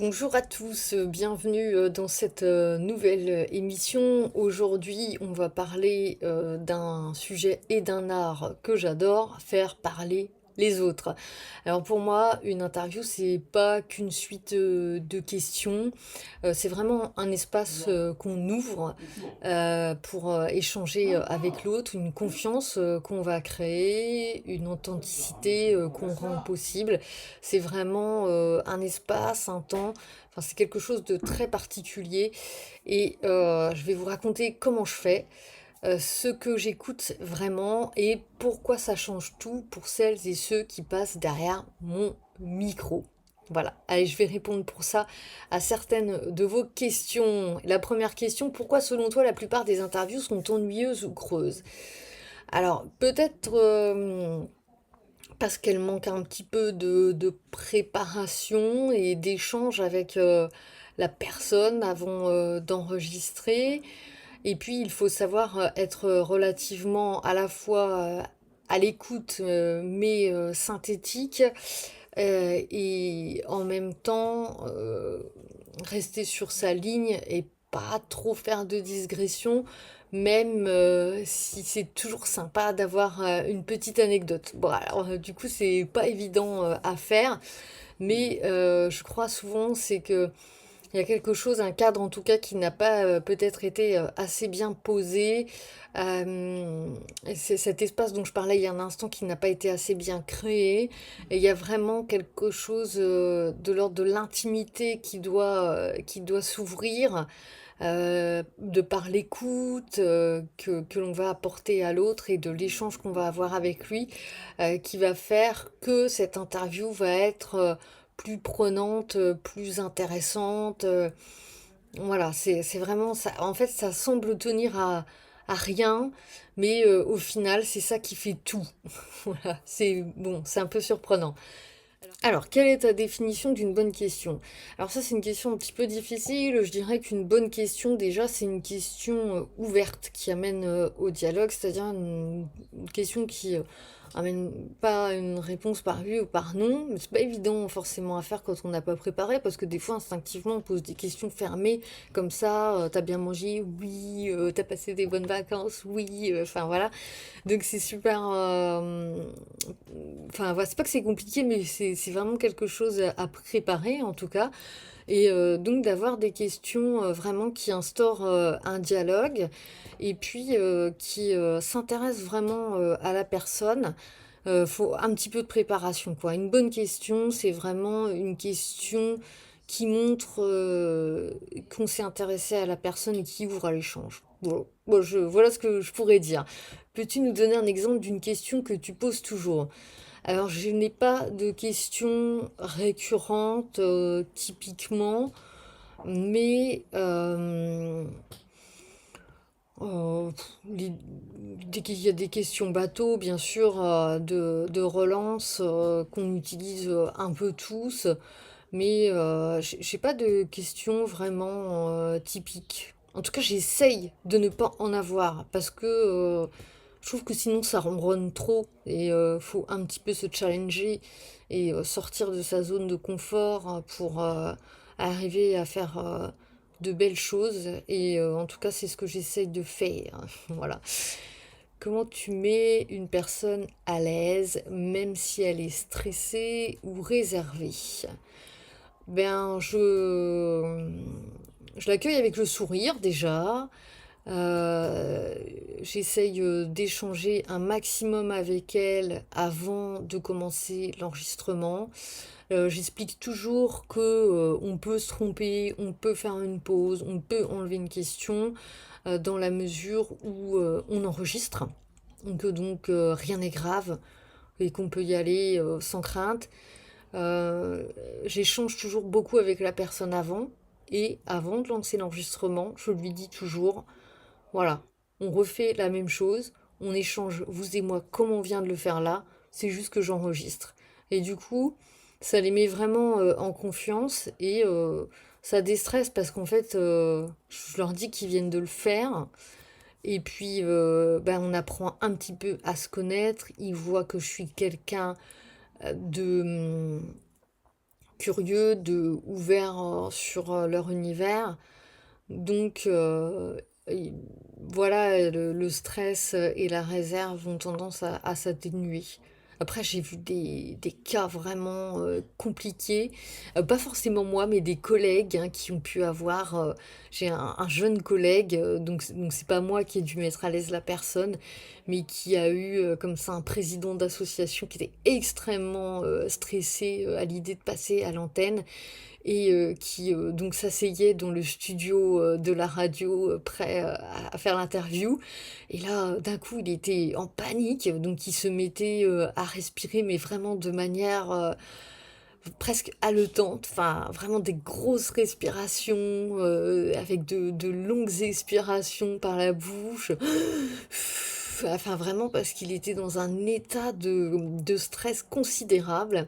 Bonjour à tous, bienvenue dans cette nouvelle émission. Aujourd'hui, on va parler d'un sujet et d'un art que j'adore, faire parler les autres. Alors pour moi, une interview, c'est pas qu'une suite de questions, c'est vraiment un espace qu'on ouvre pour échanger avec l'autre, une confiance qu'on va créer, une authenticité qu'on rend possible. C'est vraiment un espace, un temps, enfin c'est quelque chose de très particulier et je vais vous raconter comment je fais, ce que j'écoute vraiment et pourquoi ça change tout pour celles et ceux qui passent derrière mon micro. Voilà, allez, je vais répondre pour ça à certaines de vos questions. La première question, pourquoi selon toi la plupart des interviews sont ennuyeuses ou creuses? Alors, peut-être parce qu'elles manquent un petit peu de préparation et d'échange avec la personne avant d'enregistrer. Et puis, il faut savoir être relativement à la fois à l'écoute, mais synthétique, et en même temps rester sur sa ligne et pas trop faire de digression, même si c'est toujours sympa d'avoir une petite anecdote. Bon, alors du coup, c'est pas évident à faire, mais je crois souvent c'est que il y a quelque chose, un cadre en tout cas qui n'a pas peut-être été assez bien posé. Et c'est cet espace dont je parlais il y a un instant qui n'a pas été assez bien créé. Et il y a vraiment quelque chose de l'ordre de l'intimité qui doit s'ouvrir de par l'écoute que l'on va apporter à l'autre et de l'échange qu'on va avoir avec lui, qui va faire que cette interview va être plus prenante, plus intéressante. Voilà, c'est vraiment ça. En fait, ça semble tenir à rien, mais au final, c'est ça qui fait tout. Voilà, c'est bon, c'est un peu surprenant. Alors, quelle est ta définition d'une bonne question? Alors ça, c'est une question un petit peu difficile. Je dirais qu'une bonne question, déjà, c'est une question ouverte qui amène au dialogue, c'est-à-dire une question qui amène pas une réponse par oui ou par non. Mais c'est pas évident forcément à faire quand on n'a pas préparé, parce que des fois, instinctivement, on pose des questions fermées, comme ça, t'as bien mangé? Oui. T'as passé des bonnes vacances? Oui. Enfin voilà. Donc c'est super. Enfin, voilà, c'est pas que c'est compliqué, mais c'est vraiment quelque chose à préparer en tout cas. Et donc d'avoir des questions vraiment qui instaurent un dialogue et puis qui s'intéressent vraiment à la personne. Faut un petit peu de préparation, quoi. Une bonne question, c'est vraiment une question qui montre qu'on s'est intéressé à la personne et qui ouvre à l'échange. Voilà ce que je pourrais dire. Peux-tu nous donner un exemple d'une question que tu poses toujours? Alors, je n'ai pas de questions récurrentes typiquement, mais dès qu'il y a des questions bateau, bien sûr, de relance qu'on utilise un peu tous, mais j'ai pas de questions vraiment typiques. En tout cas, j'essaye de ne pas en avoir parce que je trouve que sinon ça ronronne trop et faut un petit peu se challenger et sortir de sa zone de confort pour arriver à faire de belles choses. Et en tout cas, c'est ce que j'essaye de faire. Voilà. Comment tu mets une personne à l'aise, même si elle est stressée ou réservée? Ben, je l'accueille avec le sourire déjà. Euh, J'essaye d'échanger un maximum avec elle avant de commencer l'enregistrement. J'explique toujours que on peut se tromper, on peut faire une pause, on peut enlever une question dans la mesure où on enregistre. Donc rien n'est grave et qu'on peut y aller sans crainte. Euh, J'échange toujours beaucoup avec la personne avant et avant de lancer l'enregistrement, je lui dis toujours, voilà, on refait la même chose, on échange vous et moi comme on vient de le faire là, c'est juste que j'enregistre. Et du coup, ça les met vraiment en confiance et ça déstresse parce qu'en fait, je leur dis qu'ils viennent de le faire. Et puis, ben, on apprend un petit peu à se connaître. Ils voient que je suis quelqu'un de curieux, ouverts sur leur univers. Donc et voilà, le stress et la réserve ont tendance à s'atténuer. Après, j'ai vu des cas vraiment compliqués. Pas forcément moi, mais des collègues hein, qui ont pu avoir. J'ai un jeune collègue, donc c'est pas moi qui ai dû mettre à l'aise la personne, mais qui a eu comme ça un président d'association qui était extrêmement stressé à l'idée de passer à l'antenne et qui donc s'asseyait dans le studio de la radio prêt à faire l'interview. Et là, d'un coup, il était en panique, donc il se mettait à respirer, mais vraiment de manière presque haletante, enfin vraiment des grosses respirations avec de longues expirations par la bouche. Enfin vraiment parce qu'il était dans un état de stress considérable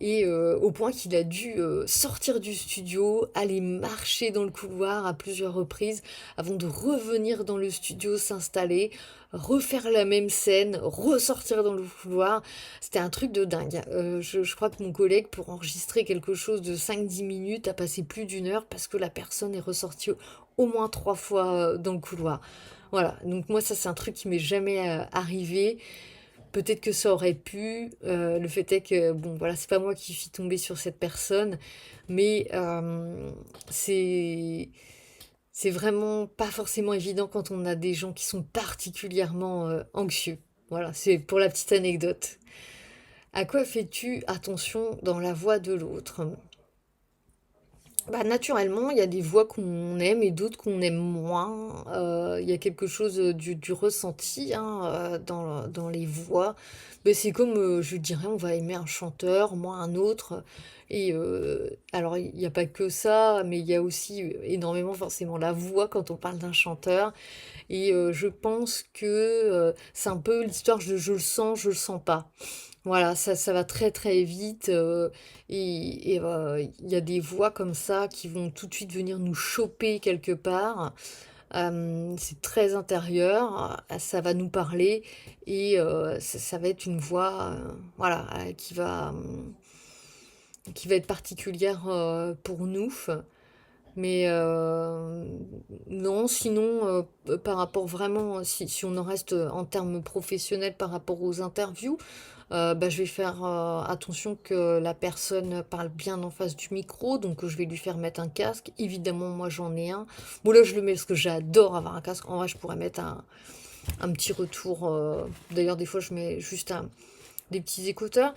et au point qu'il a dû sortir du studio, aller marcher dans le couloir à plusieurs reprises avant de revenir dans le studio, s'installer, refaire la même scène, ressortir dans le couloir. C'était un truc de dingue. Je crois que mon collègue, pour enregistrer quelque chose de 5-10 minutes, a passé plus d'1 heure parce que la personne est ressortie au moins 3 fois dans le couloir. Voilà, donc moi ça c'est un truc qui m'est jamais arrivé. Peut-être que ça aurait pu. Le fait est que, bon, voilà, c'est pas moi qui suis tombée sur cette personne, mais c'est c'est vraiment pas forcément évident quand on a des gens qui sont particulièrement anxieux. Voilà, c'est pour la petite anecdote. À quoi fais-tu attention dans la voix de l'autre? Bah, naturellement, il y a des voix qu'on aime et d'autres qu'on aime moins. Il y a quelque chose du ressenti hein, dans les voix. Mais c'est comme, je dirais, on va aimer un chanteur, moi un autre. Et alors, il n'y a pas que ça, mais il y a aussi énormément forcément la voix quand on parle d'un chanteur. Et je pense que c'est un peu l'histoire je le sens, je le sens pas. Voilà, ça va très très vite et il y a des voix comme ça qui vont tout de suite venir nous choper quelque part. C'est très intérieur, ça va nous parler et ça va être une voix voilà, qui va être particulière pour nous. Mais non, sinon, par rapport vraiment, si on en reste en termes professionnels par rapport aux interviews, bah, je vais faire attention que la personne parle bien en face du micro, donc je vais lui faire mettre un casque. Évidemment, moi j'en ai un. Bon là je le mets parce que j'adore avoir un casque. En vrai, je pourrais mettre un petit retour. D'ailleurs, des fois je mets juste des petits écouteurs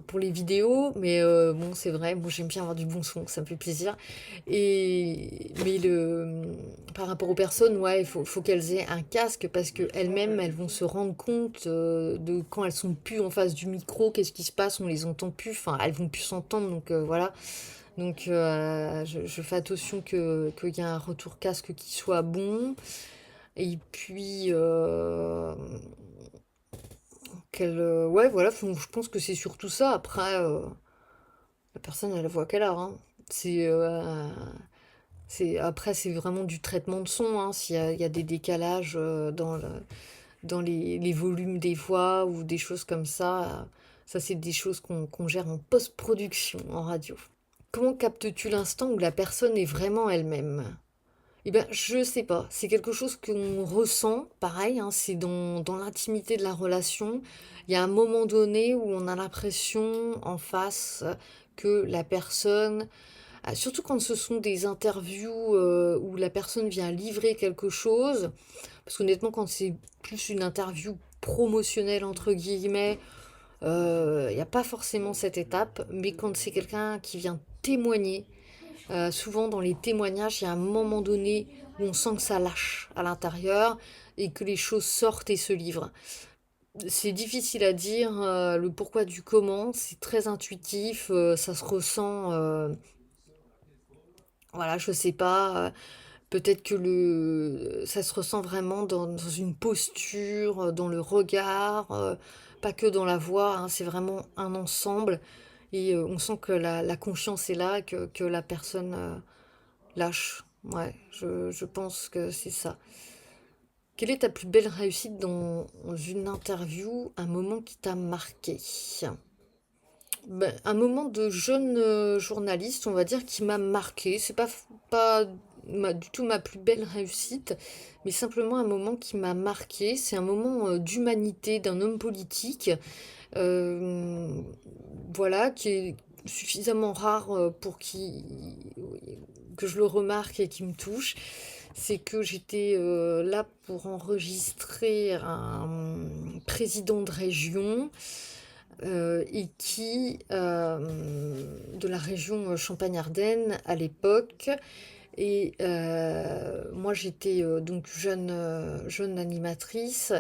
pour les vidéos, mais bon, c'est vrai, moi j'aime bien avoir du bon son, ça me fait plaisir. Mais par rapport aux personnes, ouais, faut qu'elles aient un casque parce qu'elles-mêmes, elles vont se rendre compte de quand elles sont plus en face du micro, qu'est-ce qui se passe, on les entend plus, enfin, elles vont plus s'entendre, donc voilà. Donc je fais attention qu'il y ait un retour casque qui soit bon. Et puis, ouais, voilà, je pense que c'est surtout ça. Après, la personne a la voix qu'elle a, hein. C'est, après, c'est vraiment du traitement de son, hein. Il y a des décalages dans les volumes des voix ou des choses comme ça, ça, c'est des choses qu'on gère en post-production en radio. Comment captes-tu l'instant où la personne est vraiment elle-même? Eh ben, je sais pas. C'est quelque chose qu'on ressent, pareil, hein, c'est dans l'intimité de la relation. Il y a un moment donné où on a l'impression en face que la personne, surtout quand ce sont des interviews où la personne vient livrer quelque chose, parce qu'honnêtement, quand c'est plus une interview promotionnelle, entre guillemets, il n'y a pas forcément cette étape, mais quand c'est quelqu'un qui vient témoigner, souvent dans les témoignages, il y a un moment donné où on sent que ça lâche à l'intérieur et que les choses sortent et se livrent. C'est difficile à dire le pourquoi du comment, c'est très intuitif, ça se ressent, voilà, je sais pas, peut-être que ça se ressent vraiment dans une posture, dans le regard, pas que dans la voix, hein, c'est vraiment un ensemble et on sent que la confiance est là, que la personne lâche. Ouais, je pense que c'est ça. Quelle est ta plus belle réussite dans une interview, un moment qui t'a marqué? Un moment de jeune journaliste, on va dire, qui m'a marqué. C'est pas du tout ma plus belle réussite, mais simplement un moment qui m'a marqué. C'est un moment d'humanité d'un homme politique, euh, voilà, qui est suffisamment rare que je le remarque et qui me touche. C'est que j'étais là pour enregistrer un président de région de la région Champagne-Ardenne à l'époque. Et moi, j'étais donc jeune animatrice.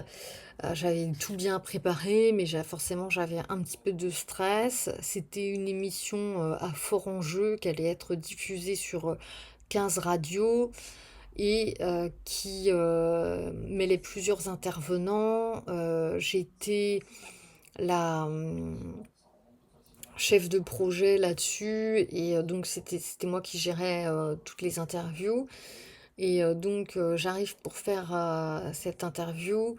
J'avais tout bien préparé, mais forcément, j'avais un petit peu de stress. C'était une émission à fort enjeu qui allait être diffusée sur 15 radios et qui mêlait plusieurs intervenants. J'étais la chef de projet là-dessus et donc c'était moi qui gérais toutes les interviews et donc j'arrive pour faire cette interview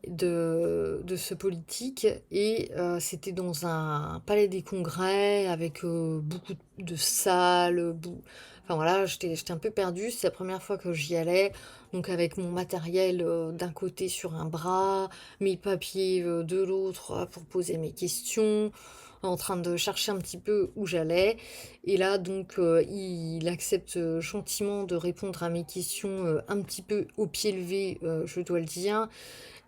de ce politique et c'était dans un palais des congrès avec beaucoup de salles, enfin voilà, j'étais un peu perdue, c'est la première fois que j'y allais, donc avec mon matériel d'un côté sur un bras, mes papiers de l'autre pour poser mes questions, en train de chercher un petit peu où j'allais. Et là, donc, il accepte gentiment de répondre à mes questions un petit peu au pied levé, je dois le dire.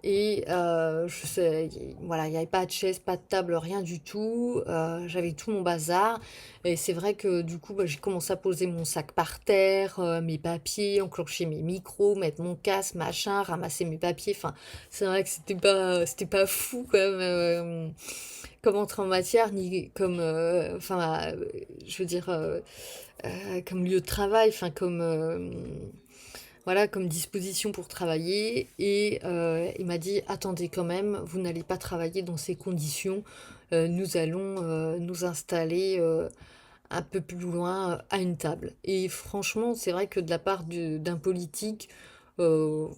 Et je sais, voilà, il n'y avait pas de chaise, pas de table, rien du tout. J'avais tout mon bazar. Et c'est vrai que du coup, j'ai commencé à poser mon sac par terre, mes papiers, enclencher mes micros, mettre mon casque, machin, ramasser mes papiers. Enfin, c'est vrai que c'était pas fou quand même, comme entrée en matière, ni comme, enfin, je veux dire, comme lieu de travail, enfin, comme voilà, comme disposition pour travailler. Et il m'a dit, attendez quand même, vous n'allez pas travailler dans ces conditions. Nous allons nous installer un peu plus loin à une table. Et franchement, c'est vrai que de la part d'un politique, euh,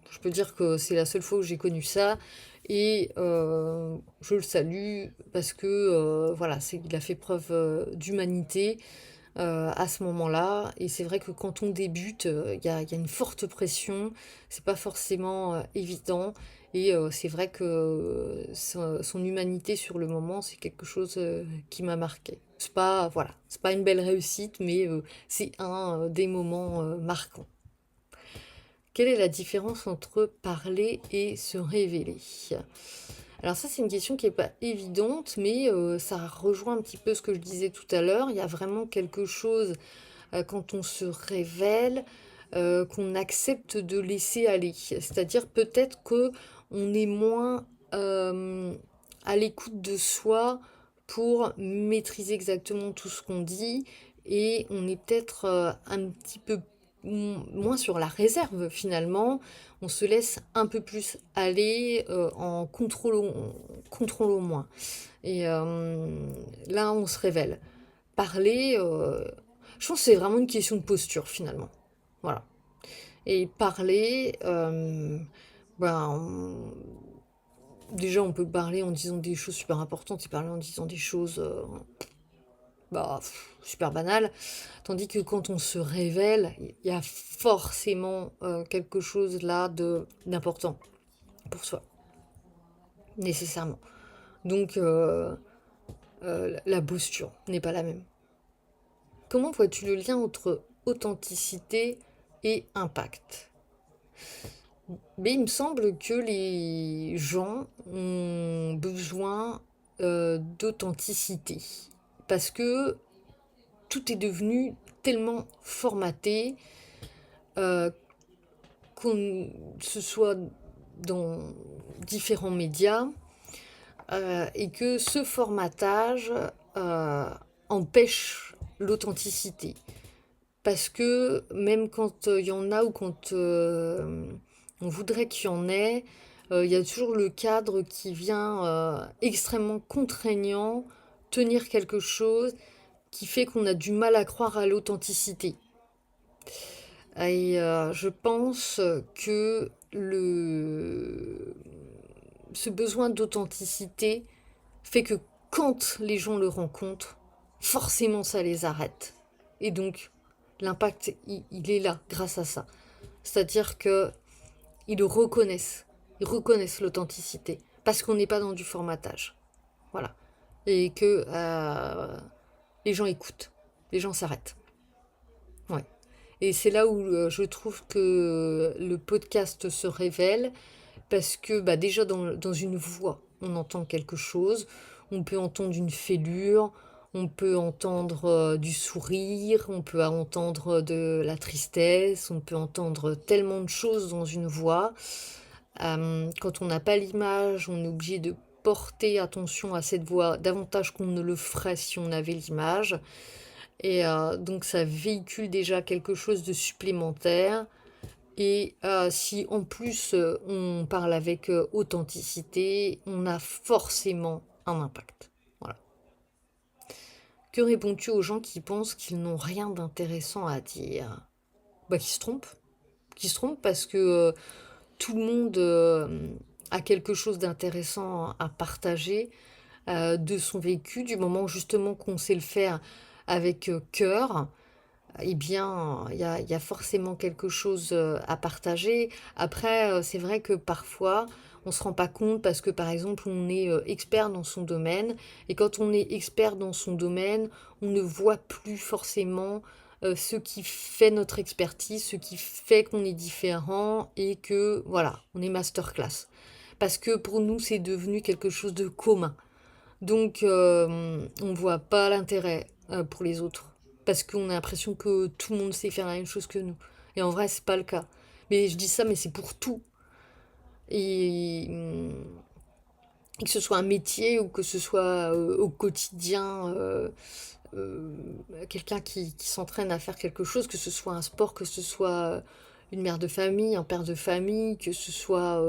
je peux dire que c'est la seule fois où j'ai connu ça. Et je le salue parce que voilà, il a fait preuve d'humanité à ce moment-là. Et c'est vrai que quand on débute, il y a une forte pression, c'est pas forcément évident. Et c'est vrai que son humanité sur le moment, c'est quelque chose qui m'a marqué. C'est pas, voilà, c'est pas une belle réussite, mais c'est un des moments marquants. Quelle est la différence entre parler et se révéler? Alors ça, c'est une question qui n'est pas évidente, mais ça rejoint un petit peu ce que je disais tout à l'heure. Il y a vraiment quelque chose quand on se révèle, qu'on accepte de laisser aller. C'est-à-dire peut-être que on est moins à l'écoute de soi pour maîtriser exactement tout ce qu'on dit et on est peut-être un petit peu moins sur la réserve finalement. On se laisse un peu plus aller en contrôlant moins. Et là, on se révèle. Parler, je pense que c'est vraiment une question de posture finalement. Voilà. Et parler, ben, déjà on peut parler en disant des choses super importantes et parler en disant des choses super banales. Tandis que quand on se révèle, il y a forcément quelque chose là d'important pour soi, nécessairement. Donc la posture n'est pas la même. Comment vois-tu le lien entre authenticité et impact? Mais il me semble que les gens ont besoin d'authenticité parce que tout est devenu tellement formaté, euh, qu'on ce soit dans différents médias, et que ce formatage euh, empêche l'authenticité. Parce que même quand il y en a ou quand on voudrait qu'il y en ait, il y a toujours le cadre qui vient extrêmement contraignant, tenir quelque chose, qui fait qu'on a du mal à croire à l'authenticité. Et je pense que ce besoin d'authenticité fait que quand les gens le rencontrent, forcément ça les arrête. Et donc, l'impact, il est là grâce à ça. C'est-à-dire que ils le reconnaissent. Ils reconnaissent l'authenticité. Parce qu'on n'est pas dans du formatage. Voilà. Et que les gens écoutent. Les gens s'arrêtent. Ouais. Et c'est là où je trouve que le podcast se révèle. Parce que déjà dans une voix, on entend quelque chose. On peut entendre une fêlure. On peut entendre du sourire, on peut entendre de la tristesse, on peut entendre tellement de choses dans une voix. Quand on n'a pas l'image, on est obligé de porter attention à cette voix davantage qu'on ne le ferait si on avait l'image. Et donc ça véhicule déjà quelque chose de supplémentaire. Et si en plus on parle avec authenticité, on a forcément un impact. Voilà. Que réponds-tu aux gens qui pensent qu'ils n'ont rien d'intéressant à dire? Qui se trompent. Qui se trompent parce que tout le monde a quelque chose d'intéressant à partager de son vécu, du moment justement qu'on sait le faire avec cœur. Eh bien, il y a forcément quelque chose à partager. Après, c'est vrai que parfois, on ne se rend pas compte parce que, par exemple, on est expert dans son domaine. Et quand on est expert dans son domaine, on ne voit plus forcément ce qui fait notre expertise, ce qui fait qu'on est différent et que, voilà, on est masterclass. Parce que pour nous, c'est devenu quelque chose de commun. Donc, on ne voit pas l'intérêt pour les autres. Parce qu'on a l'impression que tout le monde sait faire la même chose que nous. Et en vrai, c'est pas le cas. Mais je dis ça, mais c'est pour tout. Et, que ce soit un métier ou que ce soit au quotidien, euh, quelqu'un qui s'entraîne à faire quelque chose, que ce soit un sport, que ce soit une mère de famille, un père de famille, que ce soit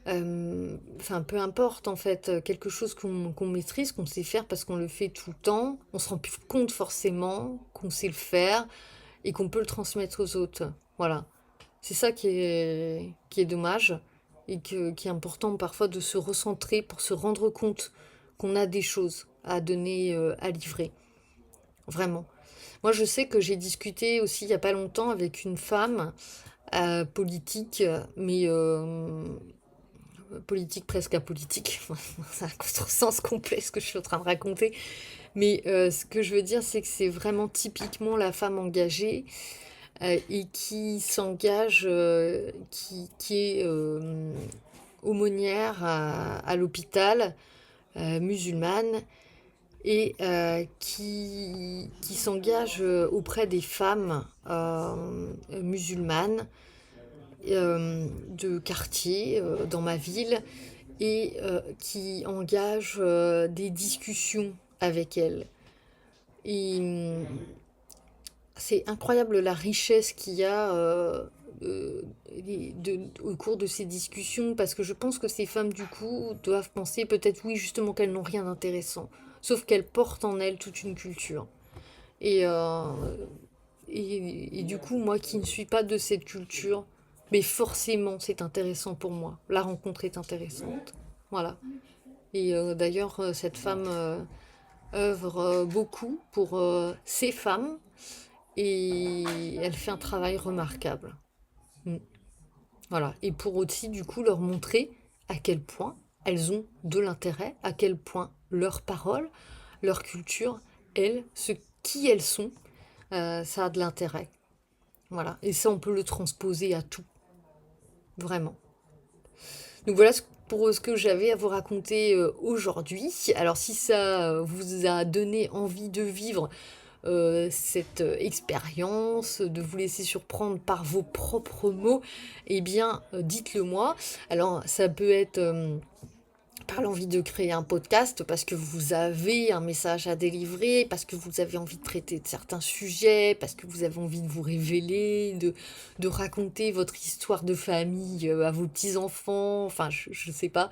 enfin, peu importe en fait, quelque chose qu'on maîtrise, qu'on sait faire parce qu'on le fait tout le temps, on se rend plus compte forcément qu'on sait le faire et qu'on peut le transmettre aux autres. Voilà. C'est ça qui est dommage et qui est important parfois de se recentrer pour se rendre compte qu'on a des choses à donner, à livrer. Vraiment. Moi, je sais que j'ai discuté aussi il n'y a pas longtemps avec une femme politique, mais politique presque apolitique. C'est un contresens complet ce que je suis en train de raconter. Mais ce que je veux dire, c'est que c'est vraiment typiquement la femme engagée et qui s'engage, qui est aumônière à l'hôpital, musulmane, et qui s'engage auprès des femmes musulmanes de quartier dans ma ville et qui engage des discussions avec elles. Et c'est incroyable la richesse qu'il y a au cours de ces discussions parce que je pense que ces femmes du coup doivent penser peut-être oui justement qu'elles n'ont rien d'intéressant, sauf qu'elles portent en elles toute une culture. Et, euh, et du coup moi qui ne suis pas de cette culture, mais forcément c'est intéressant pour moi. La rencontre est intéressante. Voilà. Et d'ailleurs cette femme œuvre beaucoup pour ces femmes et elle fait un travail remarquable. Mm. Voilà. Et pour aussi, du coup, leur montrer à quel point elles ont de l'intérêt, à quel point leurs paroles, leur culture, elles, qui elles sont, ça a de l'intérêt. Voilà. Et ça, on peut le transposer à tout. Vraiment. Donc voilà pour ce que j'avais à vous raconter aujourd'hui. Alors si ça vous a donné envie de vivre cette expérience, de vous laisser surprendre par vos propres mots, eh bien, dites-le moi. Alors, ça peut être par l'envie de créer un podcast, parce que vous avez un message à délivrer, parce que vous avez envie de traiter de certains sujets, parce que vous avez envie de vous révéler, de raconter votre histoire de famille à vos petits-enfants, enfin, je sais pas.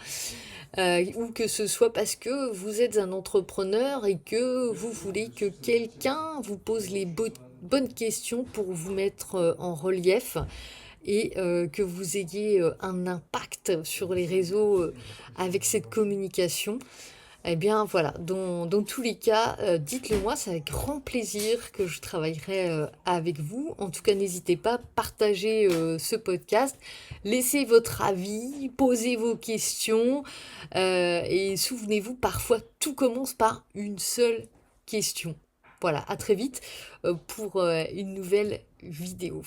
Ou que ce soit parce que vous êtes un entrepreneur et que vous voulez que quelqu'un vous pose les bonnes questions pour vous mettre en relief et que vous ayez un impact sur les réseaux avec cette communication. Eh bien voilà, dans tous les cas, dites-le moi, c'est avec grand plaisir que je travaillerai avec vous. En tout cas, n'hésitez pas, partagez ce podcast, laissez votre avis, posez vos questions et souvenez-vous, parfois tout commence par une seule question. Voilà, à très vite pour une nouvelle vidéo.